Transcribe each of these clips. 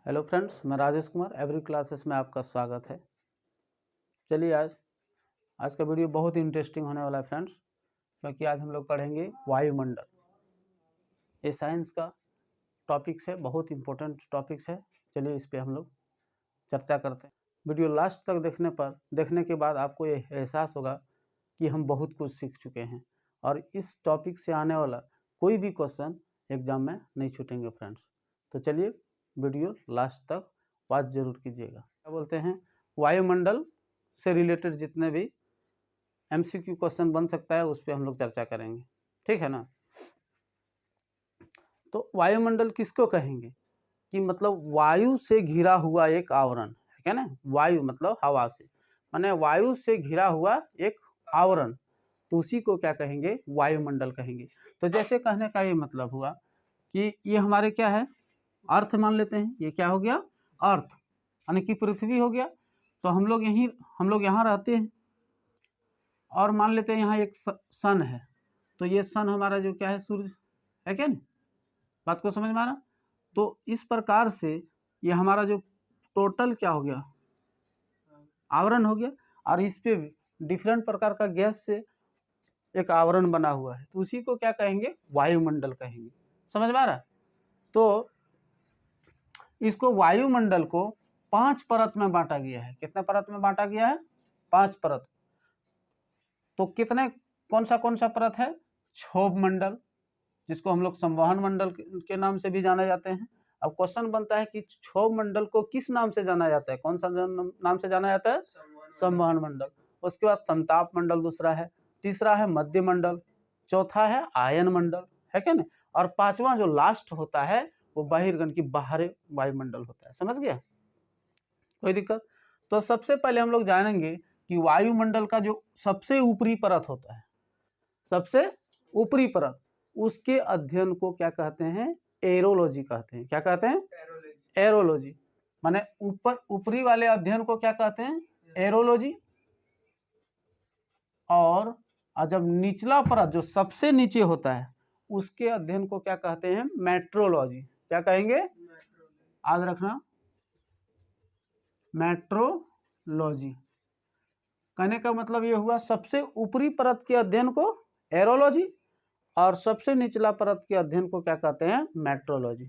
Hello friends, मैं Rajesh Kumar every classes में आपका स्वागत है। चलिए आज का वीडियो बहुत ही इंटरेस्टिंग होने वाला है फ्रेंड्स, क्योंकि आज हम लोग पढ़ेंगे वायुमंडल। ये साइंस का टॉपिक्स है, बहुत इंपॉर्टेंट टॉपिक्स है। चलिए इस पे हम लोग चर्चा करते हैं। वीडियो लास्ट तक देखने के बाद आपको ये एहसास होगा कि हम बहुत कुछ सीख चुके हैं और इस टॉपिक से आने वाला कोई भी क्वेश्चन एग्जाम में नहीं छूटेंगे फ्रेंड्स। तो चलिए वीडियो लास्ट तक वॉच जरूर कीजिएगा। क्या बोलते हैं, वायुमंडल से रिलेटेड जितने भी एमसीक्यू क्वेश्चन बन सकता है उस पर हम लोग चर्चा करेंगे, ठीक है ना। तो वायुमंडल किसको कहेंगे कि मतलब वायु से घिरा हुआ एक आवरण है, क्या ना। वायु मतलब हवा से, माने वायु से घिरा हुआ एक आवरण, तो उसी को क्या कहेंगे, वायुमंडल कहेंगे। तो जैसे कहने का ये मतलब हुआ कि ये हमारे क्या है, अर्थ मान लेते हैं। ये क्या हो गया, अर्थ यानी कि पृथ्वी हो गया। तो हम लोग यहाँ रहते हैं और मान लेते हैं यहाँ एक सन है। तो ये सन हमारा जो क्या है, सूर्य है, क्या नहीं। बात को समझ में आ रहा। तो इस प्रकार से ये हमारा जो टोटल क्या हो गया, आवरण हो गया, और इस पे डिफरेंट प्रकार का गैस से एक आवरण बना हुआ है, तो उसी को क्या कहेंगे, वायुमंडल कहेंगे। समझ में आ रहा। तो इसको वायुमंडल को 5 परत में बांटा गया है। कितने परत में बांटा गया है, 5 परत। तो कितने कौन सा परत है, क्षोभ मंडल, जिसको हम लोग संवहन मंडल के नाम से भी जाने जाते हैं। अब क्वेश्चन बनता है कि क्षोभ मंडल को किस नाम से जाना जाता है, कौन सा नाम से जाना जाता है, संवहन मंडल। उसके बाद समताप मंडल दूसरा है, तीसरा है मध्य मंडल, चौथा है आयन मंडल, है क्या ना। और पांचवा जो लास्ट होता है वो बहिर्गमन की बाहरी वायुमंडल होता है। समझ गया, कोई दिक्कत। तो सबसे पहले हम लोग जानेंगे कि वायुमंडल का जो सबसे ऊपरी परत होता है, सबसे ऊपरी परत, उसके अध्ययन को क्या कहते हैं, एरोलॉजी कहते हैं। क्या कहते हैं, एरोलॉजी। माने ऊपरी वाले अध्ययन को क्या कहते हैं, एरोलॉजी। और जब निचला परत जो सबसे नीचे होता है उसके अध्ययन को क्या कहते हैं, मेट्रोलॉजी। क्या कहेंगे, याद रखना, मेट्रोलॉजी। कहने का मतलब ये हुआ सबसे ऊपरी परत के अध्ययन को एरोलॉजी और सबसे निचला परत के अध्ययन को क्या कहते हैं, मेट्रोलॉजी।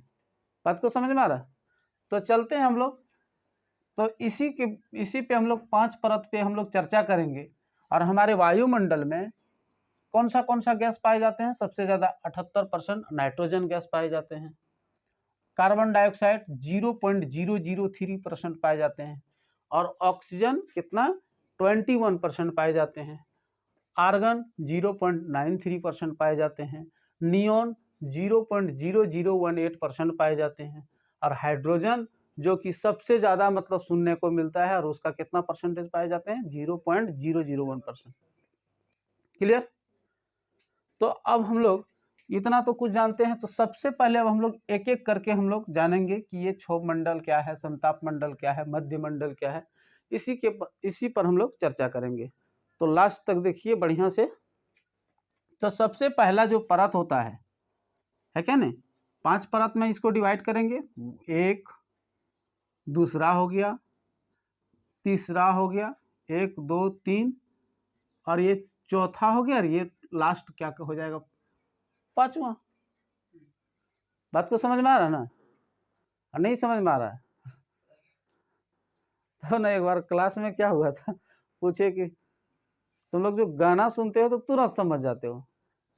बात को समझ में आ रहा है। तो चलते हैं हम लोग। तो इसी पे हम लोग 5 परत पे हम लोग चर्चा करेंगे। और हमारे वायुमंडल में कौन सा गैस पाए जाते हैं, सबसे ज्यादा 78% नाइट्रोजन गैस पाए जाते हैं। कार्बन डाइऑक्साइड 0.003% पाए जाते हैं। और ऑक्सीजन कितना, 21% पाए जाते हैं। आर्गन 0.93% पाए जाते हैं। नियोन 0.0018% पाए जाते हैं। और हाइड्रोजन जो कि सबसे ज्यादा मतलब सुनने को मिलता है, और उसका कितना परसेंटेज पाए जाते हैं, 0.001%। क्लियर। तो अब हम लोग इतना तो कुछ जानते हैं। तो सबसे पहले अब हम लोग एक एक करके हम लोग जानेंगे कि ये क्षोभ मंडल क्या है, समताप मंडल क्या है, मध्य मंडल क्या है। इसी पर हम लोग चर्चा करेंगे। तो लास्ट तक देखिए बढ़िया से। तो सबसे पहला जो परत होता है क्या नहीं, 5 परत में इसको डिवाइड करेंगे। एक, दूसरा हो गया, तीसरा हो गया, 1 2 3, और ये चौथा हो गया, और ये लास्ट क्या हो जाएगा, 5वां। बात को समझ में आ रहा है ना, नहीं समझ में आ रहा है तो ना एक बार क्लास में क्या हुआ था, पूछे कि तुम लोग जो गाना सुनते हो तो तुरंत समझ जाते हो,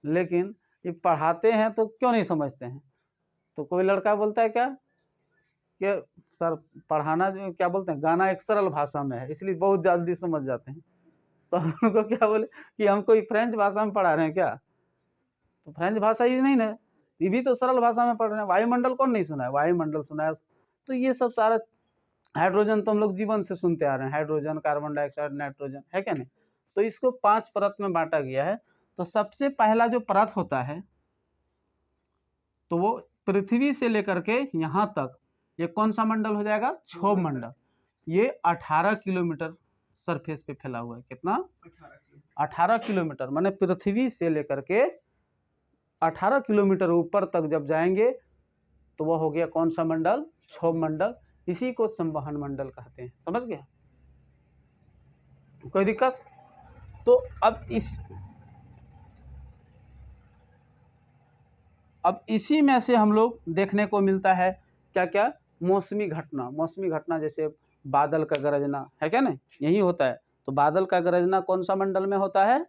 लेकिन ये पढ़ाते हैं तो क्यों नहीं समझते हैं। तो कोई लड़का बोलता है क्या कि सर पढ़ाना जो क्या बोलते हैं, गाना एक सरल भाषा में है इसलिए बहुत जल्दी समझ जाते हैं। तो हम उनको क्या बोले कि हम कोई फ्रेंच भाषा में पढ़ा रहे हैं क्या। तो फ्रेंच भाषा ही नहीं है, ये भी तो सरल भाषा में पढ़ रहे हैं। वायुमंडल कौन नहीं सुना है, वायुमंडल सुना है। तो ये सब सारा हाइड्रोजन तो हम लोग जीवन से सुनते आ रहे हैं, हाइड्रोजन, कार्बन डाइऑक्साइड, नाइट्रोजन, है क्या नहीं। तो इसको 5 परत में बांटा गया है। तो सबसे पहला जो परत होता है तो वो पृथ्वी से लेकर के यहाँ तक, ये कौन सा मंडल हो जाएगा, क्षोभ मंडल। ये 18 किलोमीटर सरफेस पे फैला हुआ है। कितना, 18 किलोमीटर। माने पृथ्वी से लेकर के 18 किलोमीटर ऊपर तक जब जाएंगे तो वह हो गया कौन सा मंडल, क्षोभ मंडल। इसी को संवहन मंडल कहते हैं। समझ गया? कोई दिक्कत? तो अब इसी में से हम लोग देखने को मिलता है क्या क्या, मौसमी घटना जैसे बादल का गरजना है क्या ना, यही होता है। तो बादल का गरजना कौन सा मंडल में होता है?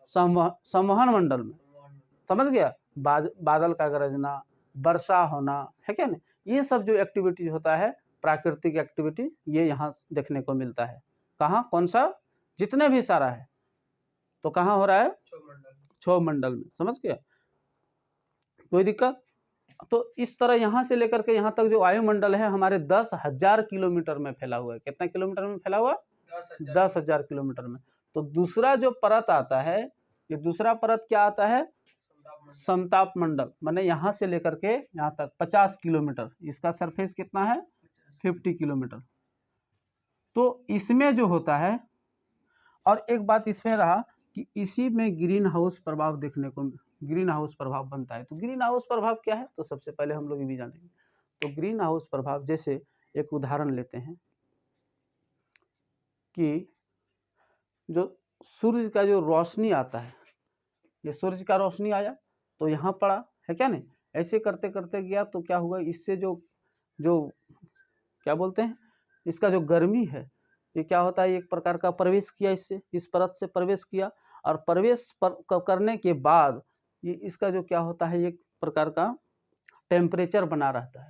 संवहन मंडल में। समझ गया? बादल का गरजना, वर्षा होना है क्या ना, ये सब जो एक्टिविटीज होता है प्राकृतिक एक्टिविटी, ये यहाँ देखने को मिलता है। कहाँ? कौन सा? जितने भी सारा है तो कहाँ हो रहा है? क्षोभ मंडल में। समझ गया? कोई दिक्कत? तो इस तरह यहाँ से लेकर के यहाँ तक जो वायुमंडल है हमारे 10,000 किलोमीटर में फैला हुआ है। कितना किलोमीटर में फैला हुआ? 10,000 किलोमीटर में। तो दूसरा जो परत आता है, ये दूसरा परत क्या आता है? समताप मंडल, माने यहाँ से लेकर के यहाँ तक 50 किलोमीटर। इसका सरफेस कितना है? 50 किलोमीटर। तो इसमें जो होता है, और एक बात इसमें रहा कि इसी में ग्रीन हाउस प्रभाव देखने को, ग्रीन हाउस प्रभाव बनता है। तो ग्रीन हाउस प्रभाव क्या है? तो सबसे पहले हम लोग ये भी जानेंगे। तो ग्रीन हाउस प्रभाव, जैसे एक उदाहरण लेते हैं कि जो सूर्य का जो रोशनी आता है, ये सूर्य का रोशनी आया तो यहाँ पड़ा है क्या नहीं, ऐसे करते करते गया तो क्या हुआ, इससे जो क्या बोलते हैं, इसका जो गर्मी है ये क्या होता है, एक प्रकार का प्रवेश किया, इससे इस परत से प्रवेश किया, और प्रवेश करने के बाद ये इसका जो क्या होता है, एक प्रकार का टेम्परेचर बना रहता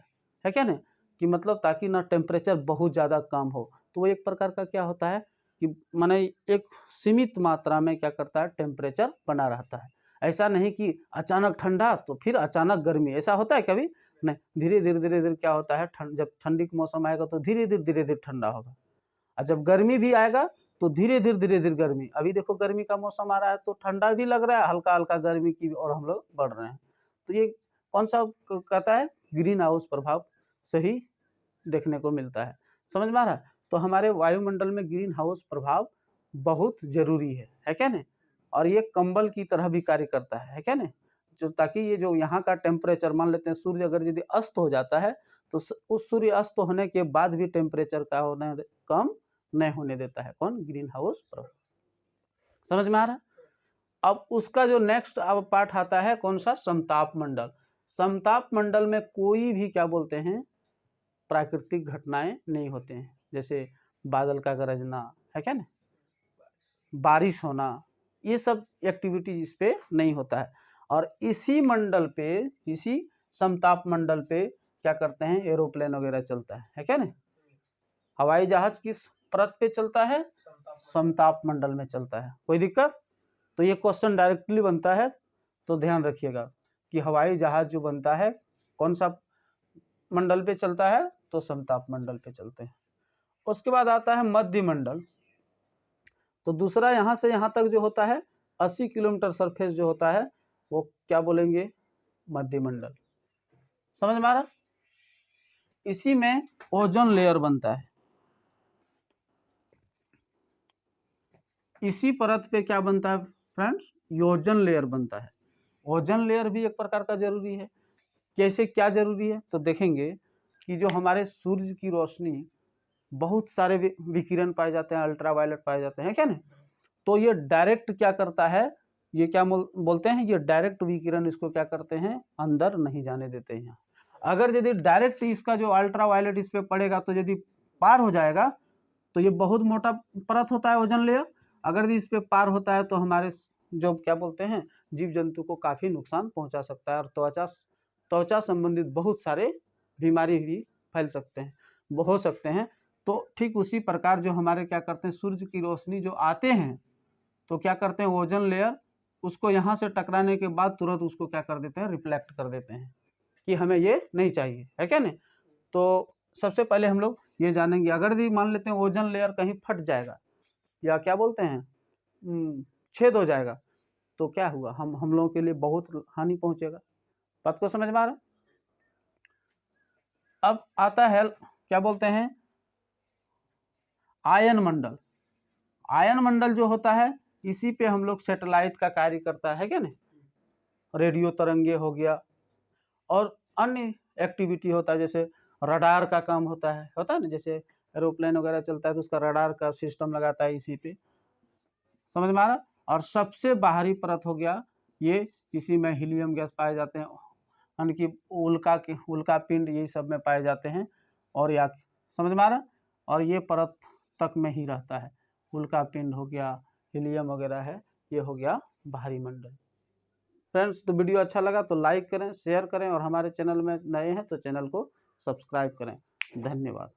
है क्या नहीं, कि मतलब ताकि ना टेम्परेचर बहुत ज़्यादा कम हो। तो वो एक प्रकार का क्या होता है कि माने एक सीमित मात्रा में क्या करता है, टेम्परेचर बना रहता है। ऐसा नहीं कि अचानक ठंडा तो फिर अचानक गर्मी, ऐसा होता है कभी नहीं। धीरे धीरे क्या होता है, जब ठंडी का मौसम आएगा तो धीरे धीरे ठंडा होगा, और जब गर्मी भी आएगा तो धीरे धीरे गर्मी। अभी देखो गर्मी का मौसम आ रहा है तो ठंडा भी लग रहा है, हल्का हल्का गर्मी की और हम लोग बढ़ रहे हैं। तो ये कौन सा कहता है, ग्रीन हाउस प्रभाव सही देखने को मिलता है। समझ में आ रहा है? तो हमारे वायुमंडल में ग्रीन हाउस प्रभाव बहुत जरूरी है क्या नहीं, और ये कंबल की तरह भी कार्य करता है क्या नहीं, जो ताकि ये जो यहाँ का टेम्परेचर, मान लेते हैं सूर्य अगर यदि अस्त हो जाता है तो उस सूर्य अस्त होने के बाद भी टेम्परेचर का होने कम नहीं होने देता है। कौन? ग्रीन हाउस प्रभाव। समझ में आ रहा है? अब उसका जो नेक्स्ट अब पार्ट आता है कौन सा? समताप मंडल। समताप मंडल में कोई भी क्या बोलते हैं, प्राकृतिक घटनाएं नहीं होते हैं, जैसे बादल का गरजना है क्या ना, बारिश होना, ये सब एक्टिविटीज इस पे नहीं होता है। और इसी मंडल पे, इसी समताप मंडल पे क्या करते हैं, एरोप्लेन वगैरह चलता है क्या ना। हवाई जहाज किस परत पे चलता है? समताप मंडल में चलता है। कोई दिक्कत? तो ये क्वेश्चन डायरेक्टली बनता है, तो ध्यान रखिएगा कि हवाई जहाज जो बनता है कौन सा मंडल पे चलता है? तो समताप मंडल पे चलते हैं। उसके बाद आता है मध्य मंडल। तो दूसरा यहाँ से यहाँ तक जो होता है 80 किलोमीटर सरफेस जो होता है वो क्या बोलेंगे? मध्य मंडल। समझ में आ रहा? इसी में ओजोन लेयर बनता है। इसी परत पे क्या बनता है फ्रेंड्स? ओजोन लेयर बनता है। ओजोन लेयर भी एक प्रकार का जरूरी है। कैसे, क्या जरूरी है? तो देखेंगे कि जो हमारे सूर्य की रोशनी, बहुत सारे विकिरण पाए जाते हैं, अल्ट्रावायलेट पाए जाते हैं क्या नहीं, तो ये डायरेक्ट क्या करता है, ये क्या बोलते हैं, ये डायरेक्ट विकिरण इसको क्या करते हैं, अंदर नहीं जाने देते हैं। अगर यदि डायरेक्ट इसका जो अल्ट्रावायलेट इस पे पड़ेगा तो यदि पार हो जाएगा तो ये बहुत मोटा परत होता है ओजोन लेयर, अगर इस पे पार होता है तो हमारे जो क्या बोलते हैं जीव जंतु को काफी नुकसान पहुंचा सकता है, और त्वचा संबंधित बहुत सारे बीमारी भी फैल सकते हैं, हो सकते हैं। तो ठीक उसी प्रकार जो हमारे क्या करते हैं, सूर्य की रोशनी जो आते हैं तो क्या करते हैं, ओजोन लेयर उसको यहाँ से टकराने के बाद तुरंत उसको क्या कर देते हैं, रिफ्लेक्ट कर देते हैं कि हमें ये नहीं चाहिए, है क्या नहीं। तो सबसे पहले हम लोग ये जानेंगे, अगर भी मान लेते हैं ओजोन लेयर कहीं फट जाएगा या क्या बोलते हैं छेद हो जाएगा तो क्या हुआ, हम लोगों के लिए बहुत हानि पहुंचेगा। बात को समझ में आ रहा? अब आता है क्या बोलते हैं, आयन मंडल। आयन मंडल जो होता है इसी पे हम लोग सैटेलाइट का कार्य करता है क्या नहीं, रेडियो तरंगे हो गया और अन्य एक्टिविटी होता है, जैसे रडार का काम होता है ना, जैसे एरोप्लेन वगैरह चलता है तो उसका रडार का सिस्टम लगाता है इसी पे, समझ में आ रहा। और सबसे बाहरी परत हो गया ये, इसी में हीलियम गैस पाए जाते हैं, यानी कि उल्का पिंड यही सब में पाए जाते हैं, और या समझ में आ रहा। और ये परत तक में ही रहता है, उल्का पिंड हो गया, हीलियम वगैरह है, ये हो गया बाहरी मंडल। फ्रेंड्स, तो वीडियो अच्छा लगा तो लाइक करें, शेयर करें, और हमारे चैनल में नए हैं तो चैनल को सब्सक्राइब करें। धन्यवाद।